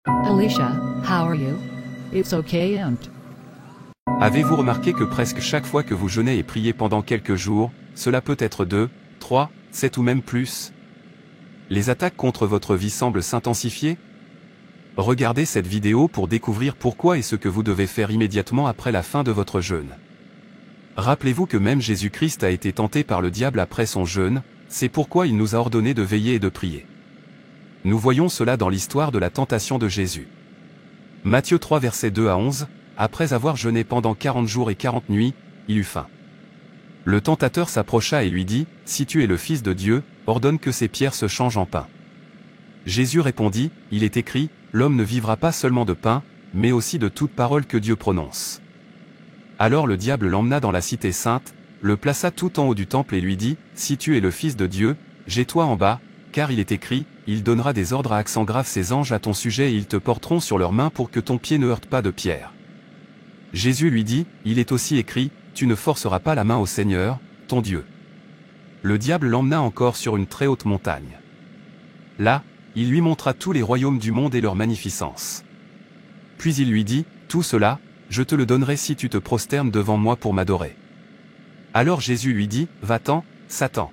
Alicia, how are you? It's okay, aunt. Avez-vous remarqué que presque chaque fois que vous jeûnez et priez pendant quelques jours, cela peut être 2, 3, 7 ou même plus? Les attaques contre votre vie semblent s'intensifier? Regardez cette vidéo pour découvrir pourquoi et ce que vous devez faire immédiatement après la fin de votre jeûne. Rappelez-vous que même Jésus-Christ a été tenté par le diable après son jeûne, c'est pourquoi il nous a ordonné de veiller et de prier. Nous voyons cela dans l'histoire de la tentation de Jésus. Matthieu 3 versets 2 à 11, après avoir jeûné pendant 40 jours et 40 nuits, il eut faim. Le tentateur s'approcha et lui dit, « Si tu es le Fils de Dieu, ordonne que ces pierres se changent en pain. » Jésus répondit, « Il est écrit, l'homme ne vivra pas seulement de pain, mais aussi de toute parole que Dieu prononce. » Alors le diable l'emmena dans la cité sainte, le plaça tout en haut du temple et lui dit, « Si tu es le Fils de Dieu, jette-toi en bas, car il est écrit, il donnera des ordres à accent grave ses anges à ton sujet et ils te porteront sur leurs mains pour que ton pied ne heurte pas de pierre. » Jésus lui dit, « Il est aussi écrit, tu ne forceras pas la main au Seigneur, ton Dieu. » Le diable l'emmena encore sur une très haute montagne. Là, il lui montra tous les royaumes du monde et leur magnificence. Puis il lui dit, « Tout cela, je te le donnerai si tu te prosternes devant moi pour m'adorer. » Alors Jésus lui dit, « Va-t'en, Satan.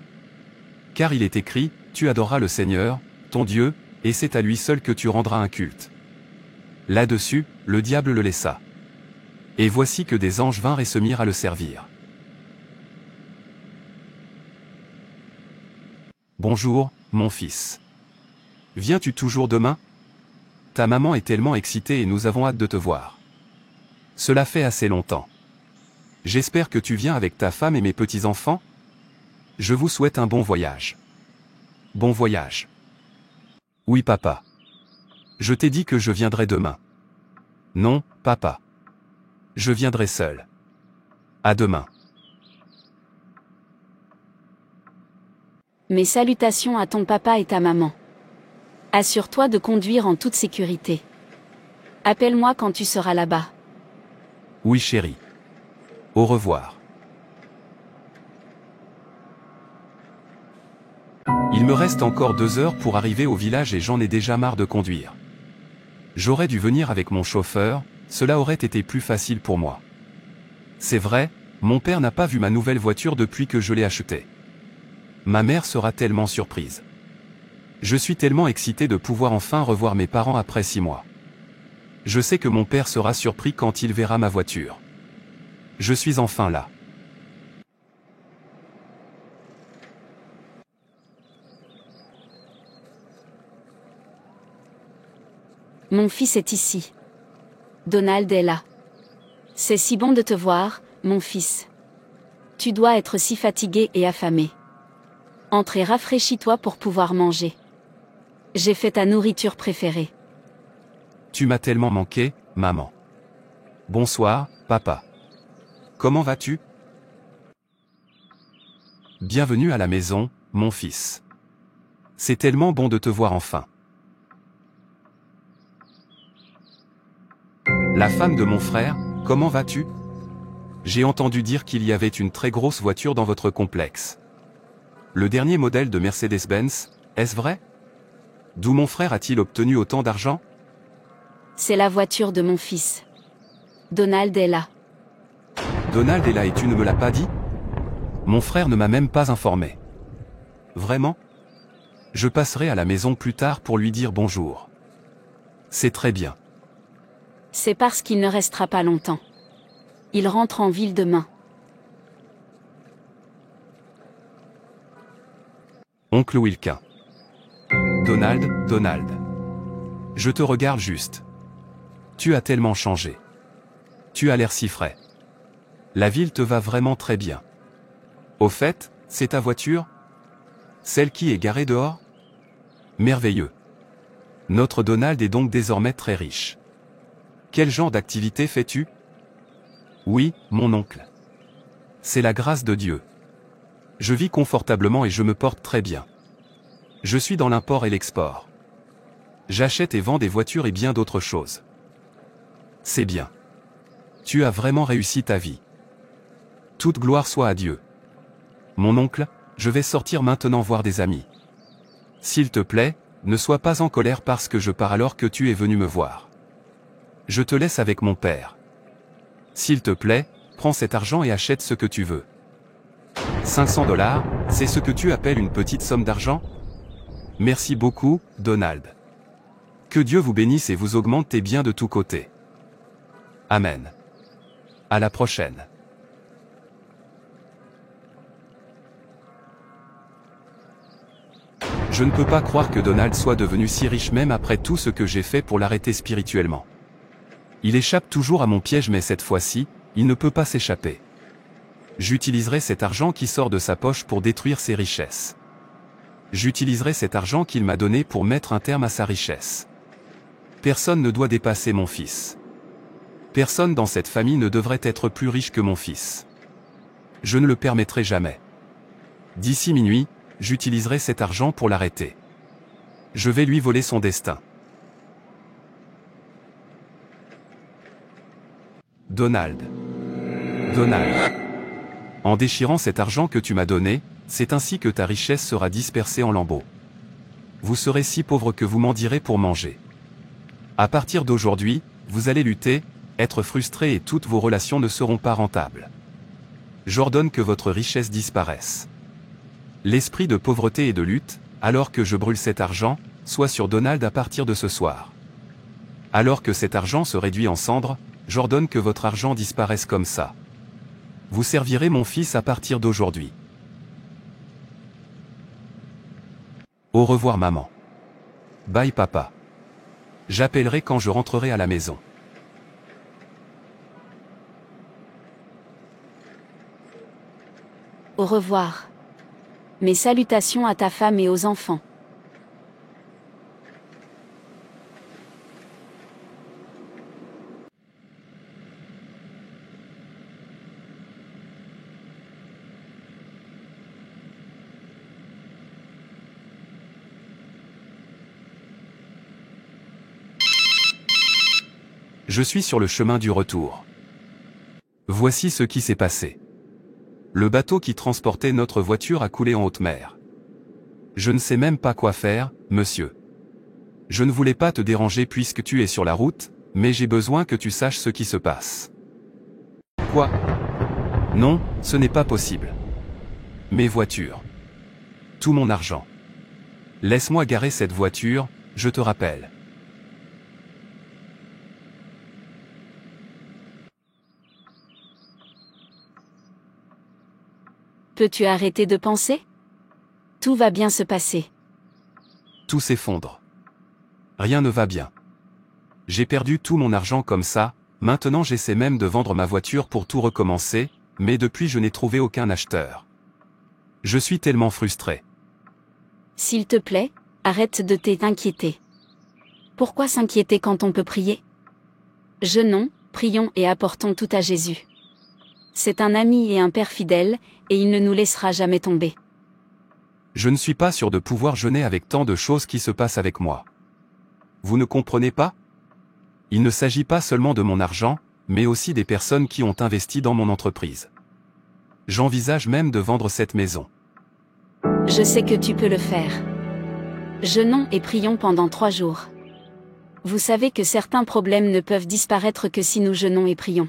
Car il est écrit, tu adoreras le Seigneur, ton Dieu, et c'est à lui seul que tu rendras un culte. » Là-dessus, le diable le laissa. Et voici que des anges vinrent et se mirent à le servir. Bonjour, mon fils. Viens-tu toujours demain? Ta maman est tellement excitée et nous avons hâte de te voir. Cela fait assez longtemps. J'espère que tu viens avec ta femme et mes petits-enfants? Je vous souhaite un bon voyage. Bon voyage. Oui, papa. Je t'ai dit que je viendrai demain. Non, papa. Je viendrai seul. À demain. Mes salutations à ton papa et ta maman. Assure-toi de conduire en toute sécurité. Appelle-moi quand tu seras là-bas. Oui, chérie. Au revoir. Il me reste encore 2 heures pour arriver au village et j'en ai déjà marre de conduire. J'aurais dû venir avec mon chauffeur, cela aurait été plus facile pour moi. C'est vrai, mon père n'a pas vu ma nouvelle voiture depuis que je l'ai achetée. Ma mère sera tellement surprise. Je suis tellement excité de pouvoir enfin revoir mes parents après 6 mois. Je sais que mon père sera surpris quand il verra ma voiture. Je suis enfin là. Mon fils est ici. Donald est là. C'est si bon de te voir, mon fils. Tu dois être si fatigué et affamé. Entre et rafraîchis-toi pour pouvoir manger. J'ai fait ta nourriture préférée. Tu m'as tellement manqué, maman. Bonsoir, papa. Comment vas-tu? Bienvenue à la maison, mon fils. C'est tellement bon de te voir enfin. La femme de mon frère, comment vas-tu? J'ai entendu dire qu'il y avait une très grosse voiture dans votre complexe. Le dernier modèle de Mercedes-Benz, est-ce vrai? D'où mon frère a-t-il obtenu autant d'argent? C'est la voiture de mon fils. Donald est là. Donald est là et tu ne me l'as pas dit? Mon frère ne m'a même pas informé. Vraiment? Je passerai à la maison plus tard pour lui dire bonjour. C'est très bien. C'est parce qu'il ne restera pas longtemps. Il rentre en ville demain. Oncle Wilkin. Donald, Donald. Je te regarde juste. Tu as tellement changé. Tu as l'air si frais. La ville te va vraiment très bien. Au fait, c'est ta voiture? Celle qui est garée dehors? Merveilleux. Notre Donald est donc désormais très riche. Quel genre d'activité fais-tu? Oui, mon oncle. C'est la grâce de Dieu. Je vis confortablement et je me porte très bien. Je suis dans l'import et l'export. J'achète et vends des voitures et bien d'autres choses. C'est bien. Tu as vraiment réussi ta vie. Toute gloire soit à Dieu. Mon oncle, je vais sortir maintenant voir des amis. S'il te plaît, ne sois pas en colère parce que je pars alors que tu es venu me voir. Je te laisse avec mon père. S'il te plaît, prends cet argent et achète ce que tu veux. 500 $, c'est ce que tu appelles une petite somme d'argent? Merci beaucoup, Donald. Que Dieu vous bénisse et vous augmente tes biens de tous côtés. Amen. À la prochaine. Je ne peux pas croire que Donald soit devenu si riche même après tout ce que j'ai fait pour l'arrêter spirituellement. Il échappe toujours à mon piège mais cette fois-ci, il ne peut pas s'échapper. J'utiliserai cet argent qui sort de sa poche pour détruire ses richesses. J'utiliserai cet argent qu'il m'a donné pour mettre un terme à sa richesse. Personne ne doit dépasser mon fils. Personne dans cette famille ne devrait être plus riche que mon fils. Je ne le permettrai jamais. D'ici minuit, j'utiliserai cet argent pour l'arrêter. Je vais lui voler son destin. Donald. Donald. En déchirant cet argent que tu m'as donné, c'est ainsi que ta richesse sera dispersée en lambeaux. Vous serez si pauvre que vous mendirez pour manger. À partir d'aujourd'hui, vous allez lutter, être frustré et toutes vos relations ne seront pas rentables. J'ordonne que votre richesse disparaisse. L'esprit de pauvreté et de lutte, alors que je brûle cet argent, soit sur Donald à partir de ce soir. Alors que cet argent se réduit en cendres, j'ordonne que votre argent disparaisse comme ça. Vous servirez mon fils à partir d'aujourd'hui. Au revoir maman. Bye papa. J'appellerai quand je rentrerai à la maison. Au revoir. Mes salutations à ta femme et aux enfants. Je suis sur le chemin du retour. Voici ce qui s'est passé. Le bateau qui transportait notre voiture a coulé en haute mer. Je ne sais même pas quoi faire, monsieur. Je ne voulais pas te déranger puisque tu es sur la route, mais j'ai besoin que tu saches ce qui se passe. Quoi? Non, ce n'est pas possible. Mes voitures. Tout mon argent. Laisse-moi garer cette voiture, je te rappelle. Peux-tu arrêter de penser? Tout va bien se passer. Tout s'effondre. Rien ne va bien. J'ai perdu tout mon argent comme ça, maintenant j'essaie même de vendre ma voiture pour tout recommencer, mais depuis je n'ai trouvé aucun acheteur. Je suis tellement frustré. S'il te plaît, arrête de t'inquiéter. Pourquoi s'inquiéter quand on peut prier? Jeûnons, prions et apportons tout à Jésus. C'est un ami et un père fidèle, et il ne nous laissera jamais tomber. Je ne suis pas sûr de pouvoir jeûner avec tant de choses qui se passent avec moi. Vous ne comprenez pas? Il ne s'agit pas seulement de mon argent, mais aussi des personnes qui ont investi dans mon entreprise. J'envisage même de vendre cette maison. Je sais que tu peux le faire. Jeûnons et prions pendant 3 jours. Vous savez que certains problèmes ne peuvent disparaître que si nous jeûnons et prions.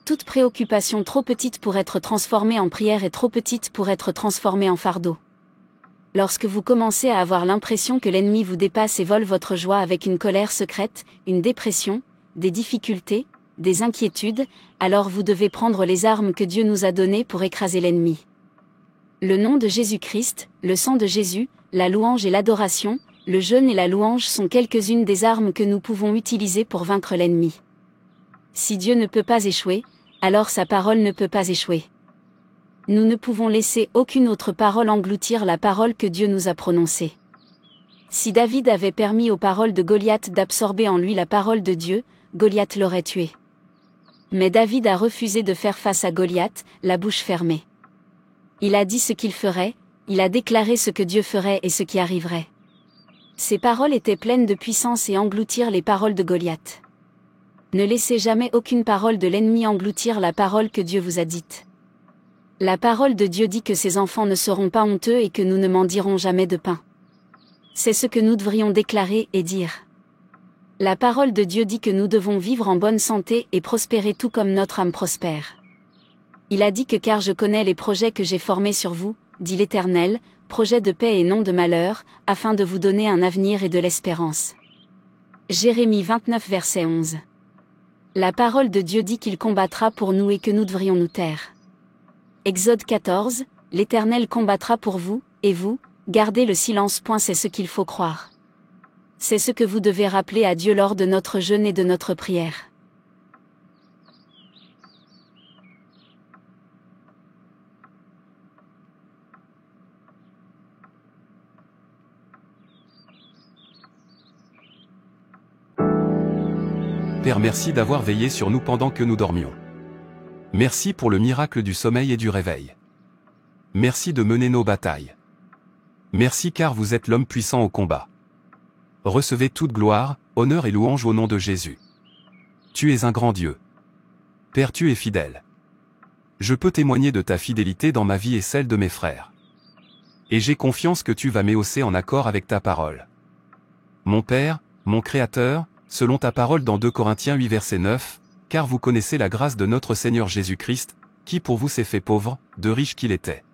Toute préoccupation trop petite pour être transformée en prière est trop petite pour être transformée en fardeau. Lorsque vous commencez à avoir l'impression que l'ennemi vous dépasse et vole votre joie avec une colère secrète, une dépression, des difficultés, des inquiétudes, alors vous devez prendre les armes que Dieu nous a données pour écraser l'ennemi. Le nom de Jésus-Christ, le sang de Jésus, la louange et l'adoration, le jeûne et la louange sont quelques-unes des armes que nous pouvons utiliser pour vaincre l'ennemi. Si Dieu ne peut pas échouer, alors sa parole ne peut pas échouer. Nous ne pouvons laisser aucune autre parole engloutir la parole que Dieu nous a prononcée. Si David avait permis aux paroles de Goliath d'absorber en lui la parole de Dieu, Goliath l'aurait tué. Mais David a refusé de faire face à Goliath, la bouche fermée. Il a dit ce qu'il ferait, il a déclaré ce que Dieu ferait et ce qui arriverait. Ses paroles étaient pleines de puissance et engloutirent les paroles de Goliath. Ne laissez jamais aucune parole de l'ennemi engloutir la parole que Dieu vous a dite. La parole de Dieu dit que ses enfants ne seront pas honteux et que nous ne mendirons jamais de pain. C'est ce que nous devrions déclarer et dire. La parole de Dieu dit que nous devons vivre en bonne santé et prospérer tout comme notre âme prospère. Il a dit que car je connais les projets que j'ai formés sur vous, dit l'Éternel, projets de paix et non de malheur, afin de vous donner un avenir et de l'espérance. Jérémie 29 verset 11. La parole de Dieu dit qu'il combattra pour nous et que nous devrions nous taire. Exode 14, l'Éternel combattra pour vous, et vous, gardez le silence. C'est ce qu'il faut croire. C'est ce que vous devez rappeler à Dieu lors de notre jeûne et de notre prière. Père, merci d'avoir veillé sur nous pendant que nous dormions. Merci pour le miracle du sommeil et du réveil. Merci de mener nos batailles. Merci car vous êtes l'homme puissant au combat. Recevez toute gloire, honneur et louange au nom de Jésus. Tu es un grand Dieu. Père, tu es fidèle. Je peux témoigner de ta fidélité dans ma vie et celle de mes frères. Et j'ai confiance que tu vas m'hausser en accord avec ta parole. Mon Père, mon Créateur, selon ta parole dans 2 Corinthiens 8 verset 9, car vous connaissez la grâce de notre Seigneur Jésus-Christ, qui pour vous s'est fait pauvre, de riche qu'il était.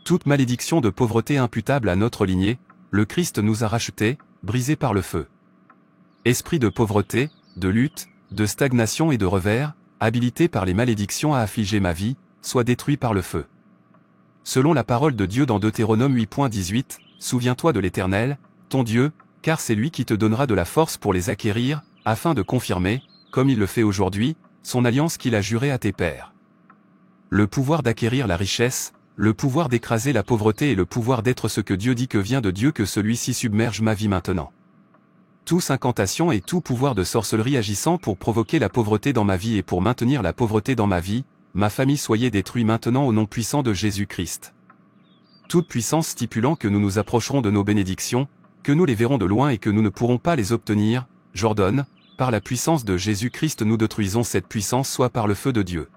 Toute malédiction de pauvreté imputable à notre lignée, le Christ nous a rachetés, brisés par le feu. Esprit de pauvreté, de lutte, de stagnation et de revers, habilité par les malédictions à affliger ma vie, soit détruit par le feu. Selon la parole de Dieu dans Deutéronome 8.18, souviens-toi de l'Éternel, ton Dieu, car c'est lui qui te donnera de la force pour les acquérir, afin de confirmer, comme il le fait aujourd'hui, son alliance qu'il a jurée à tes pères. Le pouvoir d'acquérir la richesse, le pouvoir d'écraser la pauvreté et le pouvoir d'être ce que Dieu dit que vient de Dieu, que celui-ci submerge ma vie maintenant. Tous incantations et tout pouvoir de sorcellerie agissant pour provoquer la pauvreté dans ma vie et pour maintenir la pauvreté dans ma vie, ma famille, soyez détruits maintenant au nom puissant de Jésus-Christ. Toute puissance stipulant que nous nous approcherons de nos bénédictions, que nous les verrons de loin et que nous ne pourrons pas les obtenir, j'ordonne, par la puissance de Jésus-Christ nous détruisons cette puissance soit par le feu de Dieu.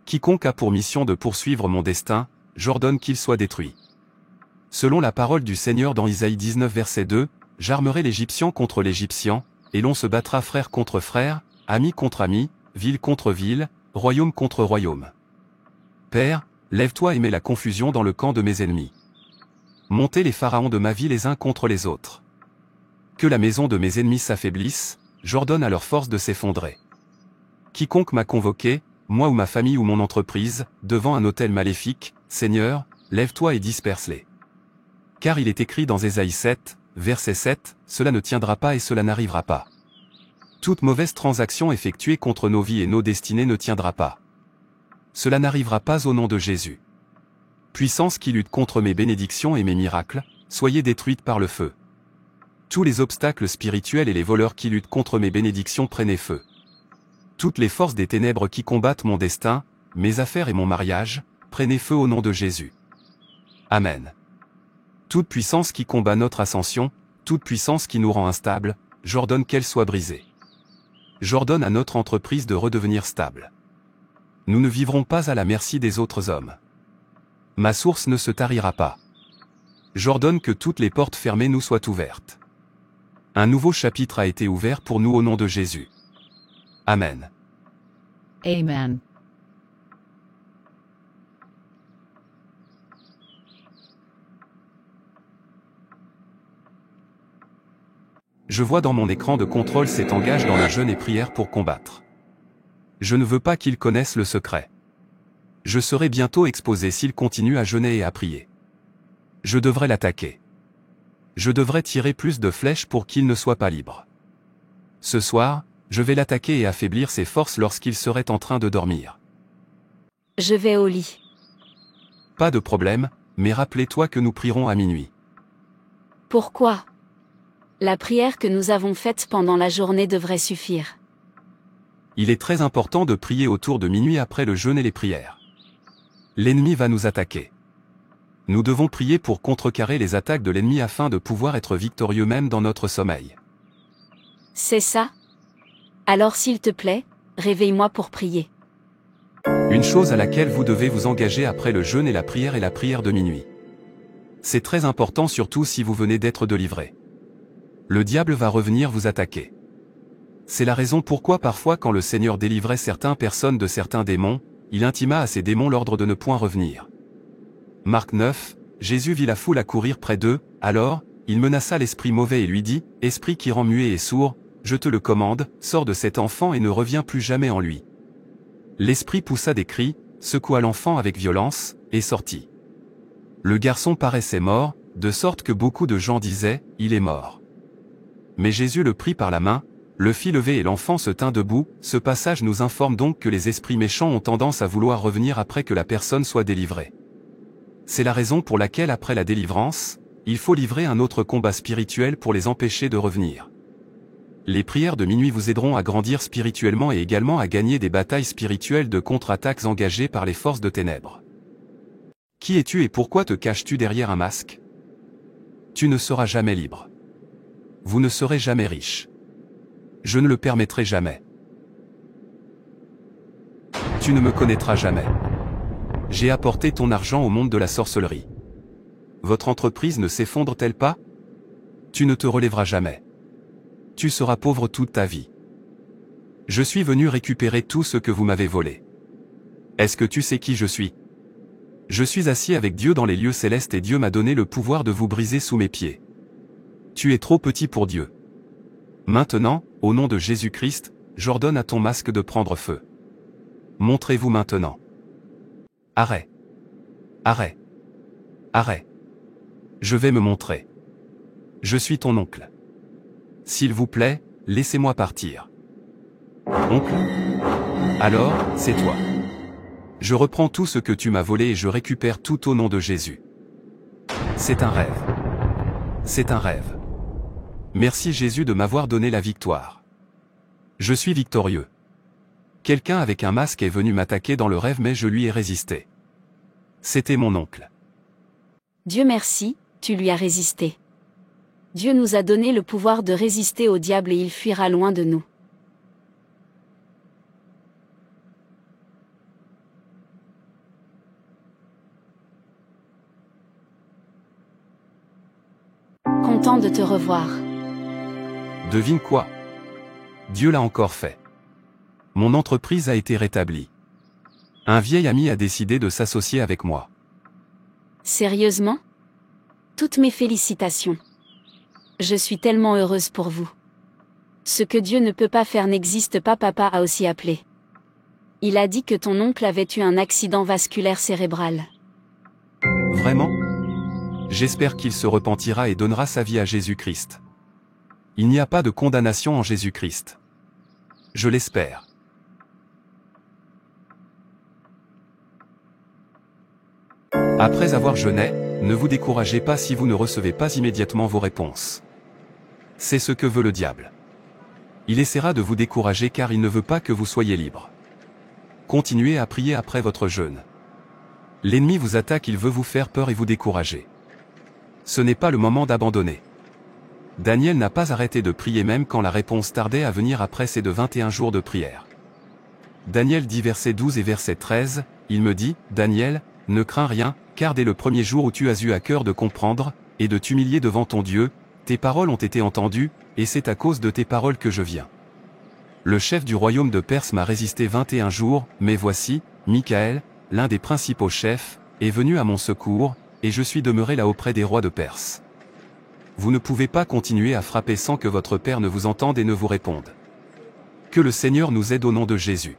Quiconque a pour mission de poursuivre mon destin, j'ordonne qu'il soit détruit. Selon la parole du Seigneur dans Isaïe 19 verset 2, j'armerai l'Égyptien contre l'Égyptien, et l'on se battra frère contre frère, ami contre ami, ville contre ville, royaume contre royaume. Père, lève-toi et mets la confusion dans le camp de mes ennemis. Montez les pharaons de ma vie les uns contre les autres. Que la maison de mes ennemis s'affaiblisse, j'ordonne à leur force de s'effondrer. Quiconque m'a convoqué, moi ou ma famille ou mon entreprise, devant un autel maléfique, Seigneur, lève-toi et disperse-les. Car il est écrit dans Ésaïe 7, verset 7, cela ne tiendra pas et cela n'arrivera pas. Toute mauvaise transaction effectuée contre nos vies et nos destinées ne tiendra pas. Cela n'arrivera pas au nom de Jésus. Puissance qui lutte contre mes bénédictions et mes miracles, soyez détruite par le feu. Tous les obstacles spirituels et les voleurs qui luttent contre mes bénédictions prenez feu. Toutes les forces des ténèbres qui combattent mon destin, mes affaires et mon mariage, prenez feu au nom de Jésus. Amen. Toute puissance qui combat notre ascension, toute puissance qui nous rend instables, j'ordonne qu'elle soit brisée. J'ordonne à notre entreprise de redevenir stable. Nous ne vivrons pas à la merci des autres hommes. Ma source ne se tarira pas. J'ordonne que toutes les portes fermées nous soient ouvertes. Un nouveau chapitre a été ouvert pour nous au nom de Jésus. Amen. Amen. Je vois dans mon écran de contrôle cet engage dans le jeûne et prière pour combattre. Je ne veux pas qu'il connaisse le secret. Je serai bientôt exposé s'il continue à jeûner et à prier. Je devrais l'attaquer. Je devrais tirer plus de flèches pour qu'il ne soit pas libre. Ce soir, je vais l'attaquer et affaiblir ses forces lorsqu'il serait en train de dormir. Je vais au lit. Pas de problème, mais rappelez-toi que nous prierons à minuit. Pourquoi ? La prière que nous avons faite pendant la journée devrait suffire. Il est très important de prier autour de minuit après le jeûne et les prières. L'ennemi va nous attaquer. Nous devons prier pour contrecarrer les attaques de l'ennemi afin de pouvoir être victorieux même dans notre sommeil. C'est ça ? Alors s'il te plaît, réveille-moi pour prier. Une chose à laquelle vous devez vous engager après le jeûne et la prière de minuit. C'est très important surtout si vous venez d'être délivré. Le diable va revenir vous attaquer. C'est la raison pourquoi parfois quand le Seigneur délivrait certaines personnes de certains démons, il intima à ces démons l'ordre de ne point revenir. Marc 9, Jésus vit la foule accourir près d'eux, alors, il menaça l'esprit mauvais et lui dit, « Esprit qui rend muet et sourd, je te le commande, sors de cet enfant et ne reviens plus jamais en lui. » L'esprit poussa des cris, secoua l'enfant avec violence, et sortit. Le garçon paraissait mort, de sorte que beaucoup de gens disaient, « Il est mort. » Mais Jésus le prit par la main, le fit lever et l'enfant se tint debout. Ce passage nous informe donc que les esprits méchants ont tendance à vouloir revenir après que la personne soit délivrée. C'est la raison pour laquelle après la délivrance, il faut livrer un autre combat spirituel pour les empêcher de revenir. Les prières de minuit vous aideront à grandir spirituellement et également à gagner des batailles spirituelles de contre-attaques engagées par les forces de ténèbres. Qui es-tu et pourquoi te caches-tu derrière un masque? Tu ne seras jamais libre. Vous ne serez jamais riche. Je ne le permettrai jamais. Tu ne me connaîtras jamais. J'ai apporté ton argent au monde de la sorcellerie. Votre entreprise ne s'effondre-t-elle pas? Tu ne te relèveras jamais. Tu seras pauvre toute ta vie. Je suis venu récupérer tout ce que vous m'avez volé. Est-ce que tu sais qui je suis? Je suis assis avec Dieu dans les lieux célestes et Dieu m'a donné le pouvoir de vous briser sous mes pieds. Tu es trop petit pour Dieu. Maintenant, au nom de Jésus-Christ, j'ordonne à ton masque de prendre feu. Montrez-vous maintenant. Arrête. Arrête. Arrête. Je vais me montrer. Je suis ton oncle. S'il vous plaît, laissez-moi partir. Oncle? Alors, c'est toi. Je reprends tout ce que tu m'as volé et je récupère tout au nom de Jésus. C'est un rêve. C'est un rêve. Merci Jésus de m'avoir donné la victoire. Je suis victorieux. Quelqu'un avec un masque est venu m'attaquer dans le rêve mais je lui ai résisté. C'était mon oncle. Dieu merci, tu lui as résisté. Dieu nous a donné le pouvoir de résister au diable et il fuira loin de nous. Content de te revoir. Devine quoi? Dieu l'a encore fait. Mon entreprise a été rétablie. Un vieil ami a décidé de s'associer avec moi. Sérieusement? Toutes mes félicitations. Je suis tellement heureuse pour vous. Ce que Dieu ne peut pas faire n'existe pas, papa a aussi appelé. Il a dit que ton oncle avait eu un accident vasculaire cérébral. Vraiment? J'espère qu'il se repentira et donnera sa vie à Jésus-Christ. Il n'y a pas de condamnation en Jésus-Christ. Je l'espère. Après avoir jeûné, ne vous découragez pas si vous ne recevez pas immédiatement vos réponses. C'est ce que veut le diable. Il essaiera de vous décourager car il ne veut pas que vous soyez libre. Continuez à prier après votre jeûne. L'ennemi vous attaque, il veut vous faire peur et vous décourager. Ce n'est pas le moment d'abandonner. Daniel n'a pas arrêté de prier même quand la réponse tardait à venir après ses 21 jours de prière. Daniel dit verset 12 et verset 13, il me dit, Daniel, ne crains rien, car dès le premier jour où tu as eu à cœur de comprendre, et de t'humilier devant ton Dieu, tes paroles ont été entendues, et c'est à cause de tes paroles que je viens. Le chef du royaume de Perse m'a résisté 21 jours, mais voici, Michaël, l'un des principaux chefs, est venu à mon secours, et je suis demeuré là auprès des rois de Perse. Vous ne pouvez pas continuer à frapper sans que votre Père ne vous entende et ne vous réponde. Que le Seigneur nous aide au nom de Jésus.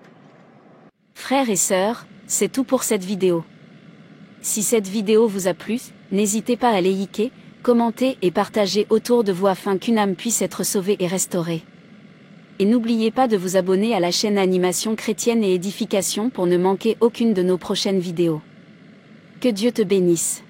Frères et sœurs, c'est tout pour cette vidéo. Si cette vidéo vous a plu, n'hésitez pas à liker, commenter et partager autour de vous afin qu'une âme puisse être sauvée et restaurée. Et n'oubliez pas de vous abonner à la chaîne Animation Chrétienne et Édification pour ne manquer aucune de nos prochaines vidéos. Que Dieu te bénisse.